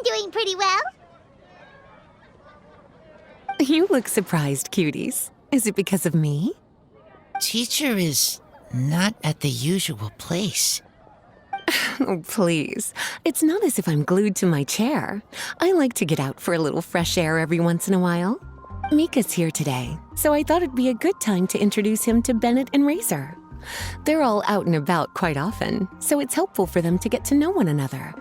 doing pretty well. You look surprised, cuties. Is it because of me? Teacher is not at the usual place. Oh, please. It's not as if I'm glued to my chair. I like to get out for a little fresh air every once in a while. Mika's here today, so I thought it'd be a good time to introduce him to Bennett and Razor. They're all out and about quite often, so it's helpful for them to get to know one another.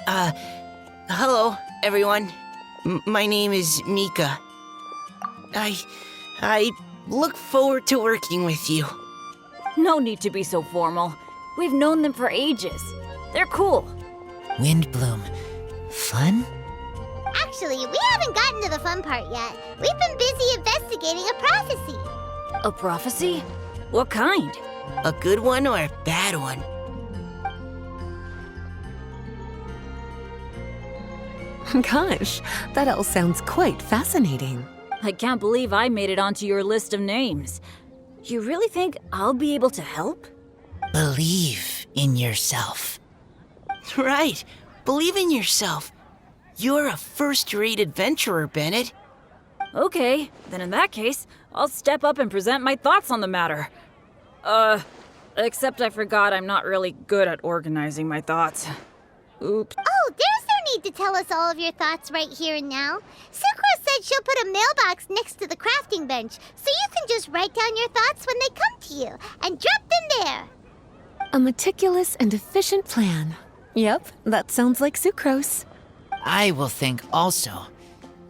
Hello, everyone. My name is Mika. I look forward to working with you. No need to be so formal. We've known them for ages. They're cool. Windbloom. Fun? Actually, we haven't gotten to the fun part yet. We've been busy investigating a prophecy. A prophecy? What kind? A good one or a bad one? Gosh, that all sounds quite fascinating. I can't believe I made it onto your list of names. You really think I'll be able to help? Believe in yourself. Right. Believe in yourself. You're a first-rate adventurer, Bennett. Okay, then in that case, I'll step up and present my thoughts on the matter. Except I forgot I'm not really good at organizing my thoughts. Oops. Oh, there's no need to tell us all of your thoughts right here and now. Sucro said she'll put a mailbox next to the crafting bench, so you can just write down your thoughts when they come to you, and drop them there. A meticulous and efficient plan. Yep, that sounds like sucrose. I will think also.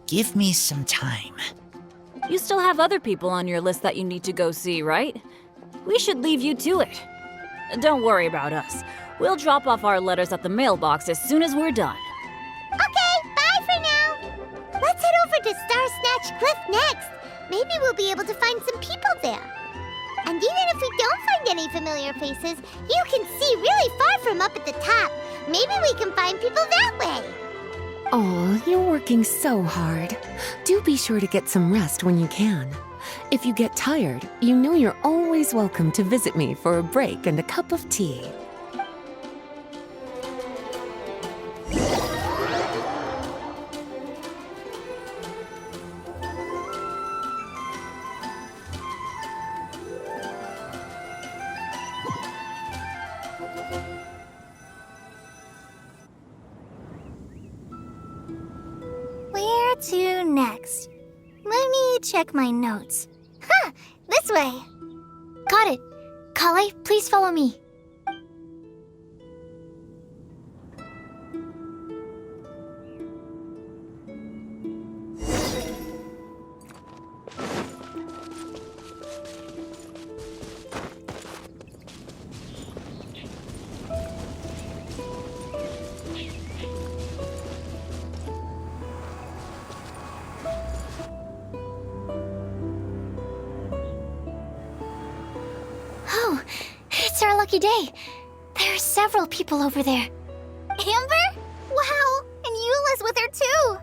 Give me some time. You still have other people on your list that you need to go see, right? We should leave you to it. Don't worry about us. We'll drop off our letters at the mailbox as soon as we're done. Okay, bye for now. Let's head over to Star Snatch Cliff next. Maybe we'll be able to find some people there. And even if we don't find any familiar faces, you can see really far from up at the top. Maybe we can find people that way. Oh, you're working so hard. Do be sure to get some rest when you can. If you get tired, you know you're always welcome to visit me for a break and a cup of tea. Where to next? Let me check my notes. Huh, this way. Got it. Kale, please follow me. Oh, it's our lucky day. There are several people over there. Amber? Wow, and Eula's with her too.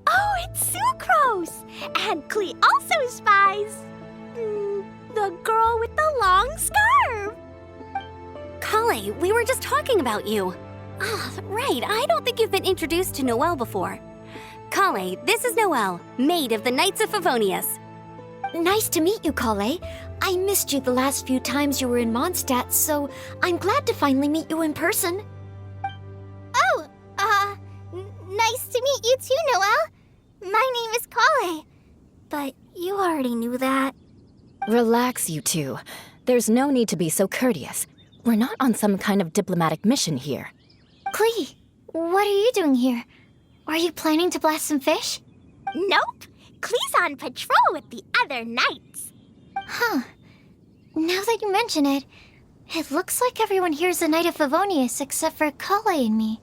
Oh, it's Sucrose! And Klee also spies. The girl with the long scarf. Kale, we were just talking about you. Ah, right. I don't think you've been introduced to Noelle before. Kale, this is Noelle, maid of the Knights of Favonius. Nice to meet you, Kale. I missed you the last few times you were in Mondstadt, so I'm glad to finally meet you in person. Oh, nice to meet you too, Noelle. My name is Kale. But you already knew that. Relax, you two. There's no need to be so courteous. We're not on some kind of diplomatic mission here. Klee, what are you doing here? Are you planning to blast some fish? Nope. Klee's on patrol with the other knights. Huh. Now that you mention it, it looks like everyone here's a Knight of Favonius except for Kale and me.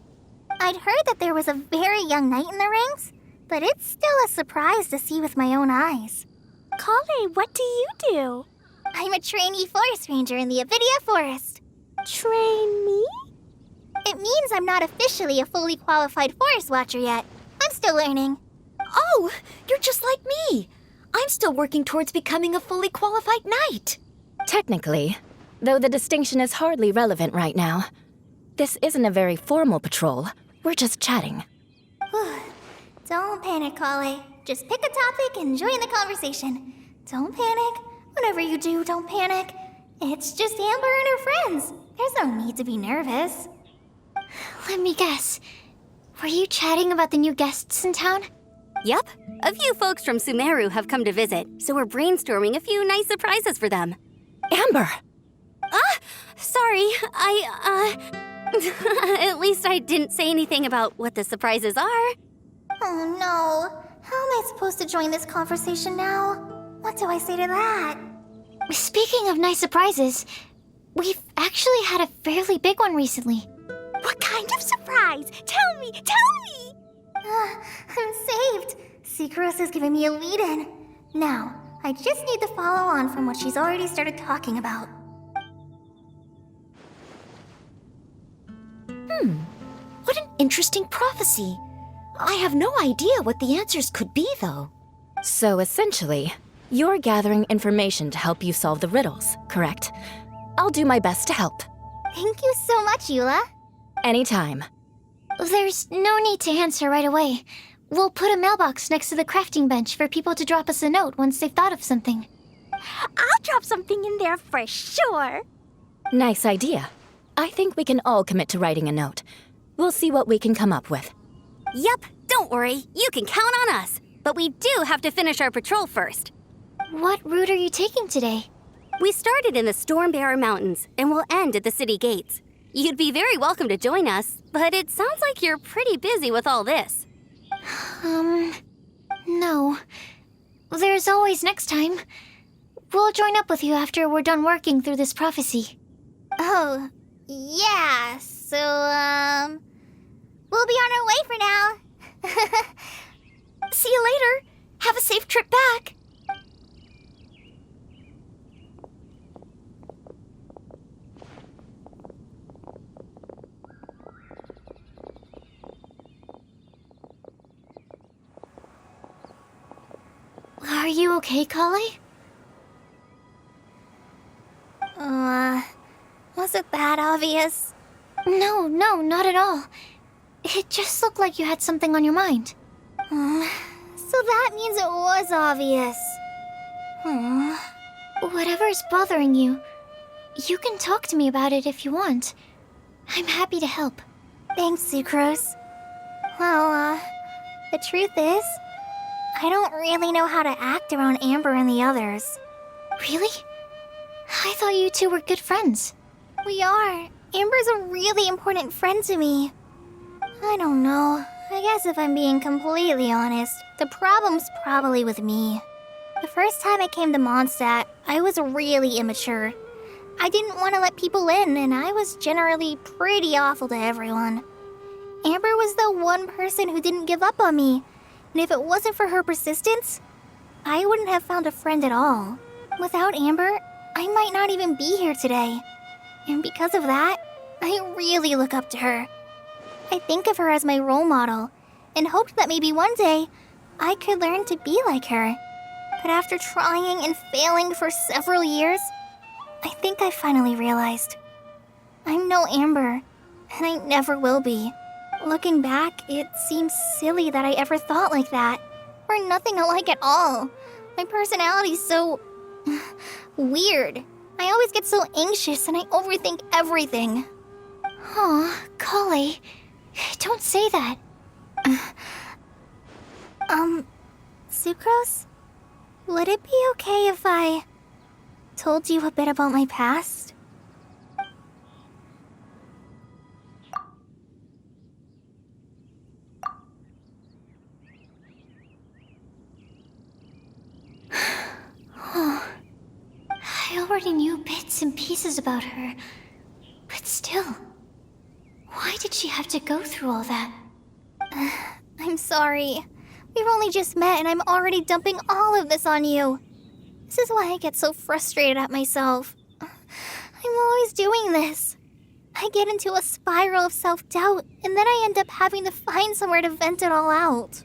I'd heard that there was a very young knight in the ranks, but it's still a surprise to see with my own eyes. Kale, what do you do? I'm a trainee forest ranger in the Avidia Forest. Trainee? It means I'm not officially a fully qualified forest watcher yet. I'm still learning. Oh, you're just like me. I'm still working towards becoming a fully qualified knight. Technically, though the distinction is hardly relevant right now. This isn't a very formal patrol. We're just chatting. Don't panic, Kale. Just pick a topic and join the conversation. Don't panic. Whatever you do, don't panic. It's just Amber and her friends. There's no need to be nervous. Let me guess. Were you chatting about the new guests in town? Yup. A few folks from Sumeru have come to visit, so we're brainstorming a few nice surprises for them. Amber! Sorry, At least I didn't say anything about what the surprises are. Oh no. How am I supposed to join this conversation now? What do I say to that? Speaking of nice surprises, we've actually had a fairly big one recently. What kind of surprise? Tell me! I'm saved. Secros is giving me a lead-in. Now, I just need to follow on from what she's already started talking about. What an interesting prophecy. I have no idea what the answers could be, though. So essentially, you're gathering information to help you solve the riddles, correct? I'll do my best to help. Thank you so much, Eula. Anytime. There's no need to answer right away. We'll put a mailbox next to the crafting bench for people to drop us a note once they've thought of something. I'll drop something in there for sure. Nice idea. I think we can all commit to writing a note. We'll see what we can come up with. Yup, don't worry. You can count on us. But we do have to finish our patrol first. What route are you taking today? We started in the Stormbearer Mountains and will end at the city gates. You'd be very welcome to join us, but it sounds like you're pretty busy with all this. No. There's always next time. We'll join up with you after we're done working through this prophecy. Oh, yeah, so, we'll be on our way for now. See you later. Have a safe trip back. Are you okay, Kali? Was it that obvious? No, not at all. It just looked like you had something on your mind. So that means it was obvious. Whatever's bothering you, you can talk to me about it if you want. I'm happy to help. Thanks, Sucrose. Well, the truth is, I don't really know how to act around Amber and the others. Really? I thought you two were good friends. We are. Amber's a really important friend to me. I don't know. I guess if I'm being completely honest, the problem's probably with me. The first time I came to Mondstadt, I was really immature. I didn't want to let people in, and I was generally pretty awful to everyone. Amber was the one person who didn't give up on me, and if it wasn't for her persistence, I wouldn't have found a friend at all. Without Amber, I might not even be here today. And because of that, I really look up to her. I think of her as my role model, and hoped that maybe one day I could learn to be like her. But after trying and failing for several years, I think I finally realized I'm no Amber, and I never will be. Looking back, it seems silly that I ever thought like that. We're nothing alike at all. My personality's so weird. I always get so anxious and I overthink everything. Aw, Kale, don't say that. Sucrose? Would it be okay if I told you a bit about my past? I already knew bits and pieces about her, but still, why did she have to go through all that? I'm sorry. We've only just met and I'm already dumping all of this on you. This is why I get so frustrated at myself. I'm always doing this. I get into a spiral of self-doubt, and then I end up having to find somewhere to vent it all out.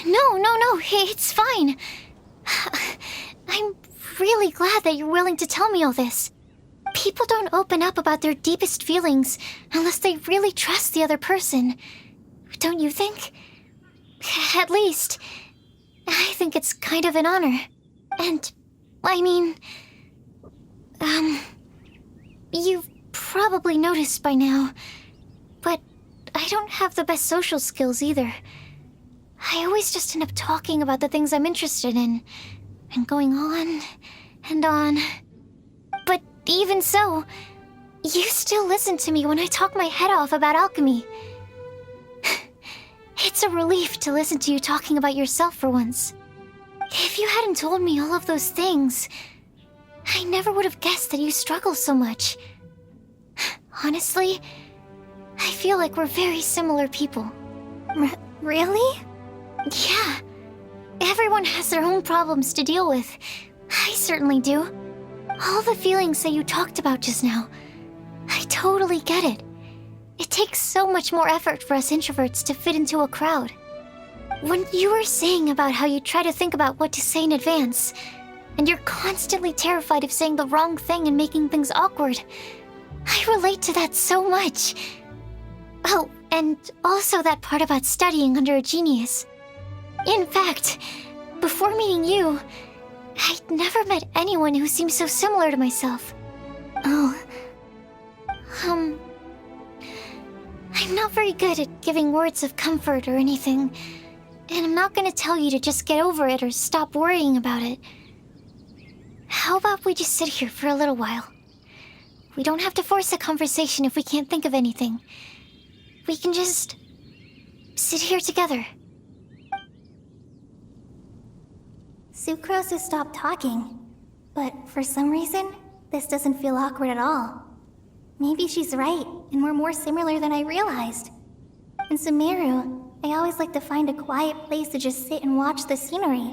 No, it's fine. I'm really glad that you're willing to tell me all this. People don't open up about their deepest feelings unless they really trust the other person. Don't you think? At least, I think it's kind of an honor. And, I mean, you've probably noticed by now, but I don't have the best social skills either. I always just end up talking about the things I'm interested in, and going on and on. But even so, you still listen to me when I talk my head off about alchemy. It's a relief to listen to you talking about yourself for once. If you hadn't told me all of those things, I never would have guessed that you struggle so much. Honestly, I feel like we're very similar people. Really? Yeah. Everyone has their own problems to deal with. I certainly do. All the feelings that you talked about just now, I totally get it. It takes so much more effort for us introverts to fit into a crowd. When you were saying about how you try to think about what to say in advance, and you're constantly terrified of saying the wrong thing and making things awkward, I relate to that so much. Oh, and also that part about studying under a genius. In fact, before meeting you, I'd never met anyone who seemed so similar to myself. Oh. I'm not very good at giving words of comfort or anything, and I'm not gonna tell you to just get over it or stop worrying about it. How about we just sit here for a little while? We don't have to force a conversation if we can't think of anything. We can just sit here together. Sucrose has stopped talking, but for some reason, this doesn't feel awkward at all. Maybe she's right, and we're more similar than I realized. In Sumeru, I always like to find a quiet place to just sit and watch the scenery,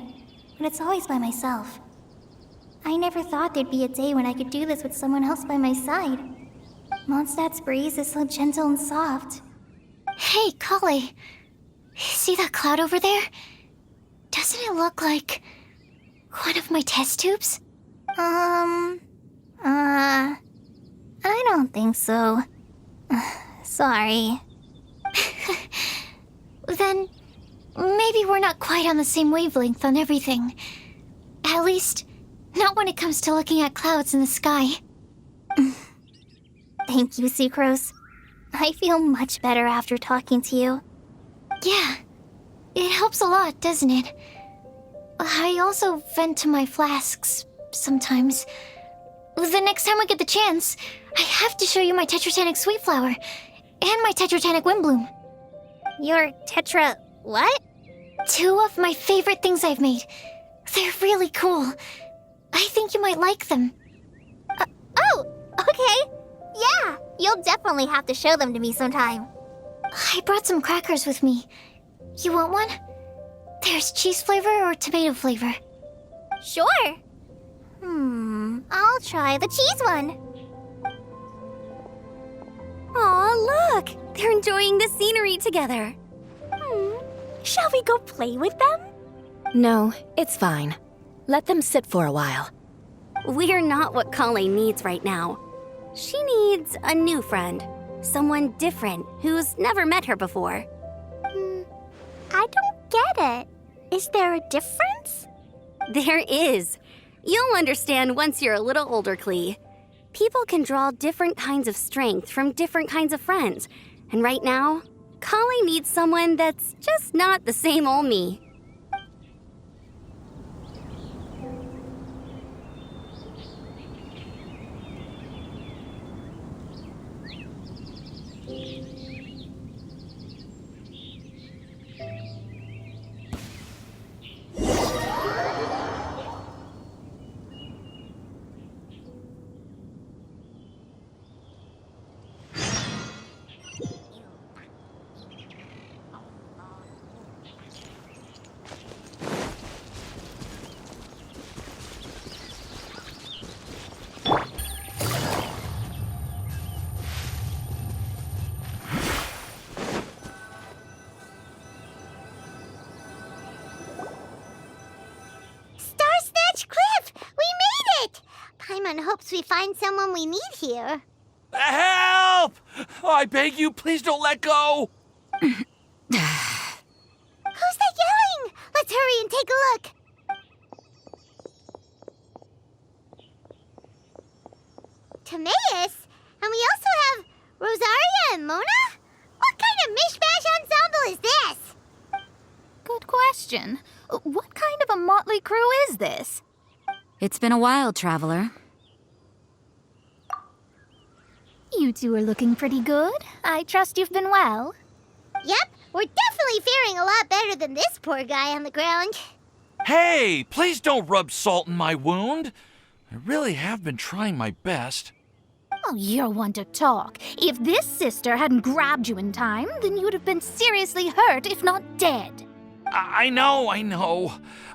but it's always by myself. I never thought there'd be a day when I could do this with someone else by my side. Mondstadt's breeze is so gentle and soft. Hey, Kale. See that cloud over there? Doesn't it look like one of my test tubes? I don't think so. Sorry. Then, maybe we're not quite on the same wavelength on everything. At least, not when it comes to looking at clouds in the sky. Thank you, Sucrose. I feel much better after talking to you. Yeah, it helps a lot, doesn't it? I also vent to my flasks sometimes. The next time I get the chance, I have to show you my Tetratanic Sweet Flower and my Tetratanic Windbloom. Your Tetra... what? 2 of my favorite things I've made. They're really cool. I think you might like them. Oh, okay. Yeah, you'll definitely have to show them to me sometime. I brought some crackers with me. You want one? There's cheese flavor or tomato flavor. Sure. I'll try the cheese one. Aw, look! They're enjoying the scenery together. Shall we go play with them? No, it's fine. Let them sit for a while. We're not what Kale needs right now. She needs a new friend. Someone different who's never met her before. I don't get it. Is there a difference? There is. You'll understand once you're a little older, Klee. People can draw different kinds of strength from different kinds of friends. And right now, Kale needs someone that's just not the same old me. hopes we find someone we need here. Help! Oh, I beg you, please don't let go! Who's that yelling? Let's hurry and take a look. Timaeus? And we also have Rosaria and Mona? What kind of mishmash ensemble is this? Good question. What kind of a motley crew is this? It's been a while, Traveler. You two are looking pretty good. I trust you've been well. Yep, we're definitely faring a lot better than this poor guy on the ground. Hey, please don't rub salt in my wound. I really have been trying my best. Oh, you're one to talk. If this sister hadn't grabbed you in time, then you'd have been seriously hurt, if not dead. I know.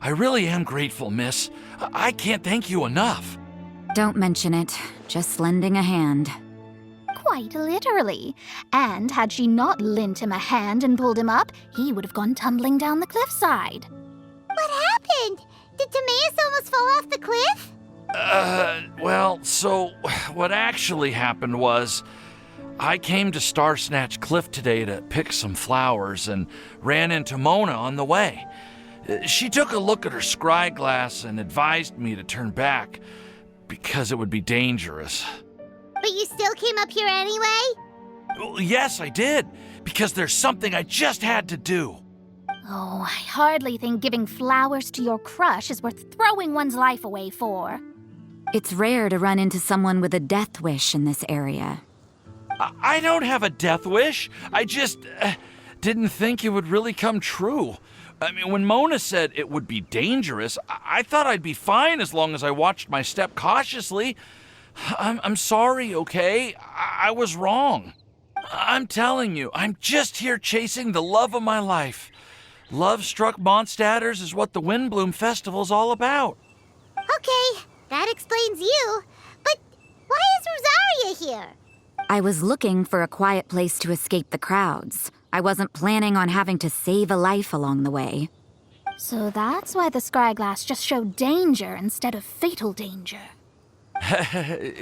I really am grateful, miss. I can't thank you enough. Don't mention it. Just lending a hand. Quite literally. And had she not lent him a hand and pulled him up, he would have gone tumbling down the cliffside. What happened? Did Timaeus almost fall off the cliff? So what actually happened was I came to Star Snatch Cliff today to pick some flowers and ran into Mona on the way. She took a look at her scry glass and advised me to turn back because it would be dangerous. But you still came up here anyway? Well, yes, I did, because there's something I just had to do. Oh, I hardly think giving flowers to your crush is worth throwing one's life away for. It's rare to run into someone with a death wish in this area. I don't have a death wish. I just didn't think it would really come true. I mean, when Mona said it would be dangerous, I thought I'd be fine as long as I watched my step cautiously. I'm sorry, okay? I was wrong. I'm telling you, I'm just here chasing the love of my life. Love-struck Mondstadters is what the Windbloom Festival's all about. Okay, that explains you. But why is Rosaria here? I was looking for a quiet place to escape the crowds. I wasn't planning on having to save a life along the way. So that's why the scryglass just showed danger instead of fatal danger.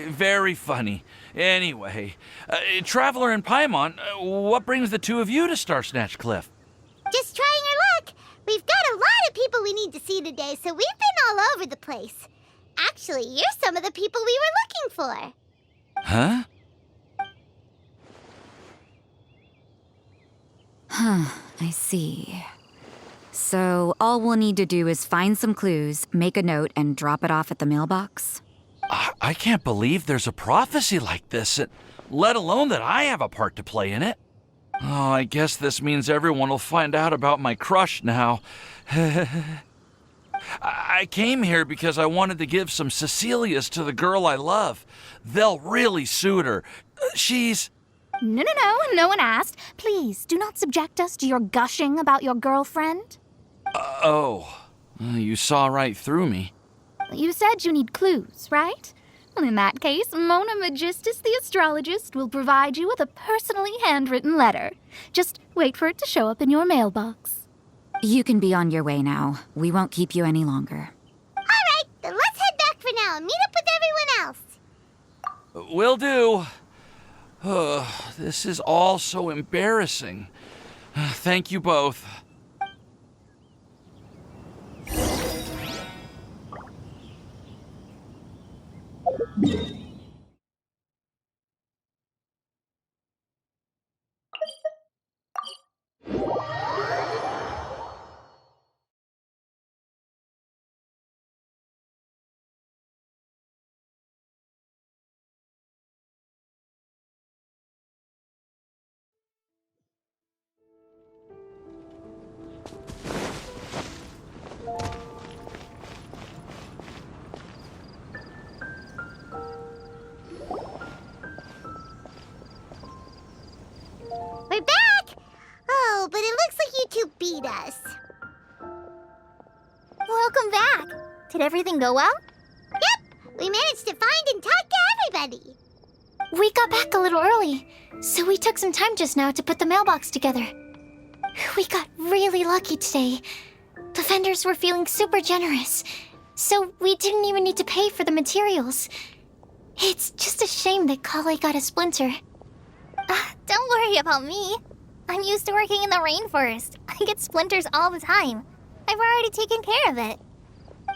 Very funny. Anyway, Traveler and Paimon, what brings the two of you to Star Snatch Cliff? Just trying our luck. We've got a lot of people we need to see today, so we've been all over the place. Actually, you're some of the people we were looking for. Huh? I see. So all we'll need to do is find some clues, make a note, and drop it off at the mailbox? I can't believe there's a prophecy like this, let alone that I have a part to play in it. Oh, I guess this means everyone will find out about my crush now. I came here because I wanted to give some Cecilias to the girl I love. They'll really suit her. She's... No, no one asked. Please, do not subject us to your gushing about your girlfriend. You saw right through me. You said you need clues, right? Well, in that case, Mona Magistus the astrologist will provide you with a personally handwritten letter. Just wait for it to show up in your mailbox. You can be on your way now. We won't keep you any longer. All right, then let's head back for now and meet up with everyone else. Will do. This is all so embarrassing. Thank you both. We're back! Oh, but it looks like you two beat us. Welcome back. Did everything go well? Yep, we managed to find and talk to everybody. We got back a little early, so we took some time just now to put the mailbox together. We got really lucky today. The vendors were feeling super generous, so we didn't even need to pay for the materials. It's just a shame that Kale got a splinter. Don't worry about me. I'm used to working in the rainforest. I get splinters all the time. I've already taken care of it.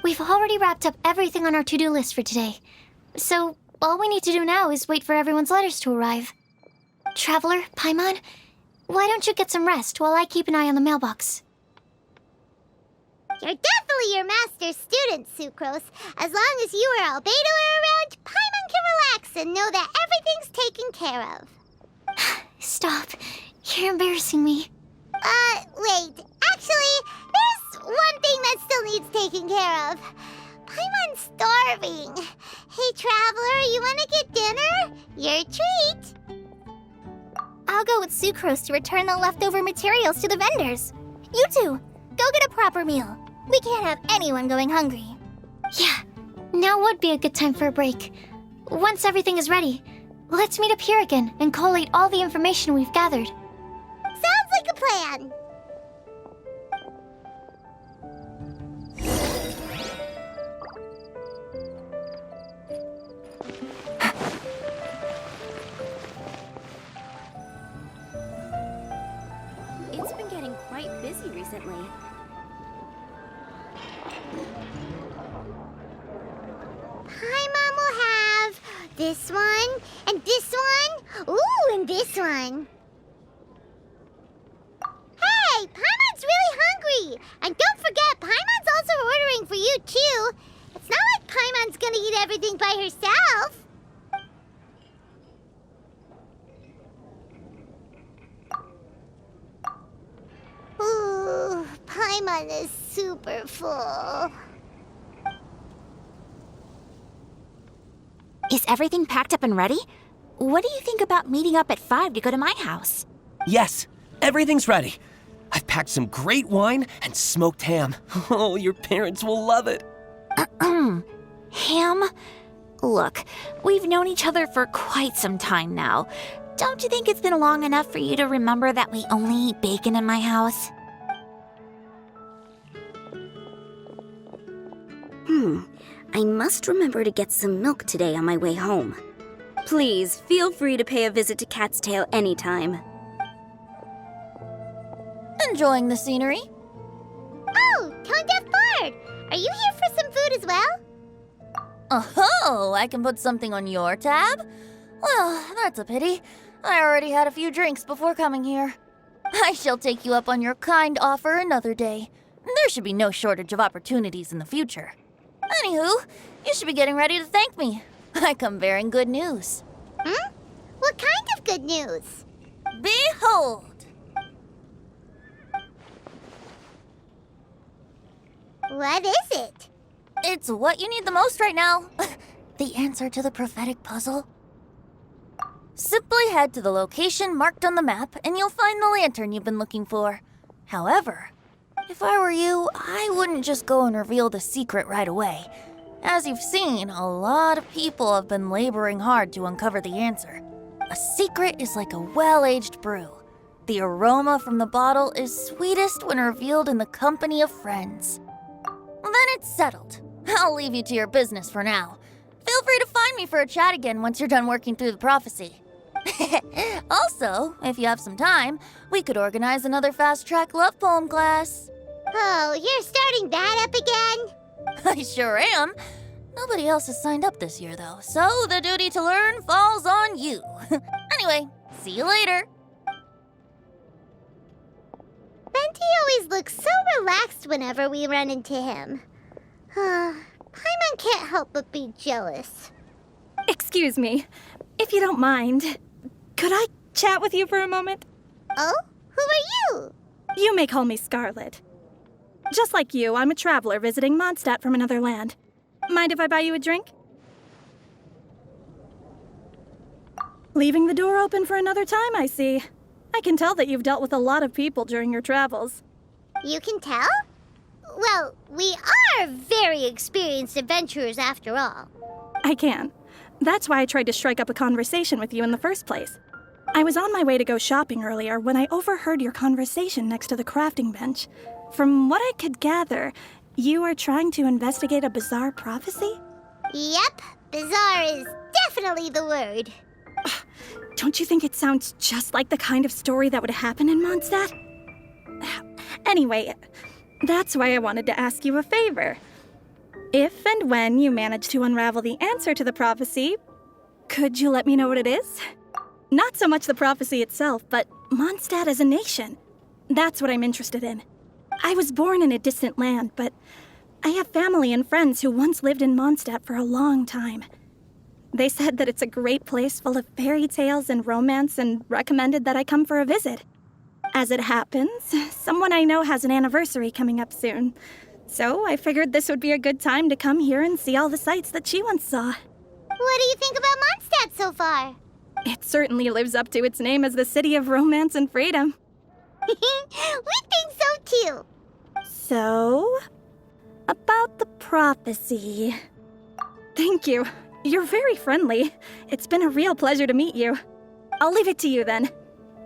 We've already wrapped up everything on our to-do list for today. So, all we need to do now is wait for everyone's letters to arrive. Traveler, Paimon, why don't you get some rest while I keep an eye on the mailbox? You're definitely your master's student, Sucrose. As long as you or Albedo are around, Paimon can relax and know that everything's taken care of. Stop. You're embarrassing me. Wait. Actually, there's one thing that still needs taking care of. Paimon's starving. Hey, Traveler, you want to get dinner? Your treat. I'll go with Sucrose to return the leftover materials to the vendors. You two, go get a proper meal. We can't have anyone going hungry. Yeah, now would be a good time for a break. Once everything is ready, let's meet up here again and collate all the information we've gathered. Sounds like a plan. It's been getting quite busy recently. Paimon will have this one, and this one, ooh, and this one. Hey, Paimon's really hungry! And don't forget, Paimon's also ordering for you, too. It's not like Paimon's gonna eat everything by herself. Ooh, Paimon is super full. Is everything packed up and ready? What do you think about meeting up at 5 to go to my house? Yes, everything's ready. I've packed some great wine and smoked ham. Oh, your parents will love it. Ham? Look, we've known each other for quite some time now. Don't you think it's been long enough for you to remember that we only eat bacon in my house? I must remember to get some milk today on my way home. Please, feel free to pay a visit to Cat's Tail anytime. Enjoying the scenery? Oh, Tone Deaf Bard! Are you here for some food as well? Oh, I can put something on your tab? Well, that's a pity. I already had a few drinks before coming here. I shall take you up on your kind offer another day. There should be no shortage of opportunities in the future. Anywho, you should be getting ready to thank me. I come bearing good news. What kind of good news? Behold! What is it? It's what you need the most right now. The answer to the prophetic puzzle. Simply head to the location marked on the map and you'll find the lantern you've been looking for. However, if I were you, I wouldn't just go and reveal the secret right away. As you've seen, a lot of people have been laboring hard to uncover the answer. A secret is like a well-aged brew. The aroma from the bottle is sweetest when revealed in the company of friends. Then it's settled. I'll leave you to your business for now. Feel free to find me for a chat again once you're done working through the prophecy. Also, if you have some time, we could organize another fast-track love poem class. Oh, you're starting that up again? I sure am. Nobody else has signed up this year, though, so the duty to learn falls on you. Anyway, see you later. Venti always looks so relaxed whenever we run into him. Paimon can't help but be jealous. Excuse me, if you don't mind, could I chat with you for a moment? Oh? Who are you? You may call me Scarlet. Just like you, I'm a traveler visiting Mondstadt from another land. Mind if I buy you a drink? Leaving the door open for another time, I see. I can tell that you've dealt with a lot of people during your travels. You can tell? Well, we are very experienced adventurers after all. I can. That's why I tried to strike up a conversation with you in the first place. I was on my way to go shopping earlier when I overheard your conversation next to the crafting bench. From what I could gather, you are trying to investigate a bizarre prophecy? Yep, bizarre is definitely the word. Don't you think it sounds just like the kind of story that would happen in Mondstadt? Anyway, that's why I wanted to ask you a favor. If and when you manage to unravel the answer to the prophecy, could you let me know what it is? Not so much the prophecy itself, but Mondstadt as a nation. That's what I'm interested in. I was born in a distant land, but I have family and friends who once lived in Mondstadt for a long time. They said that it's a great place full of fairy tales and romance and recommended that I come for a visit. As it happens, someone I know has an anniversary coming up soon. So I figured this would be a good time to come here and see all the sights that she once saw. What do you think about Mondstadt so far? It certainly lives up to its name as the city of romance and freedom. We think so too. So, about the prophecy. Thank you. You're very friendly. It's been a real pleasure to meet you. I'll leave it to you then.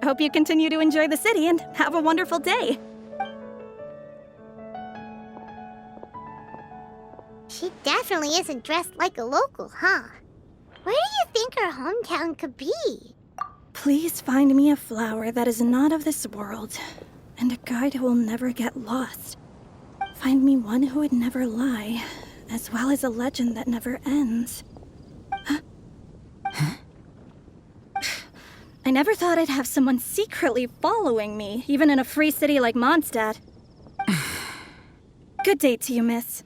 Hope you continue to enjoy the city and have a wonderful day. She definitely isn't dressed like a local, huh? Where do you think her hometown could be? Please find me a flower that is not of this world, and a guide who will never get lost. Find me one who would never lie, as well as a legend that never ends. I never thought I'd have someone secretly following me, even in a free city like Mondstadt. Good day to you, miss.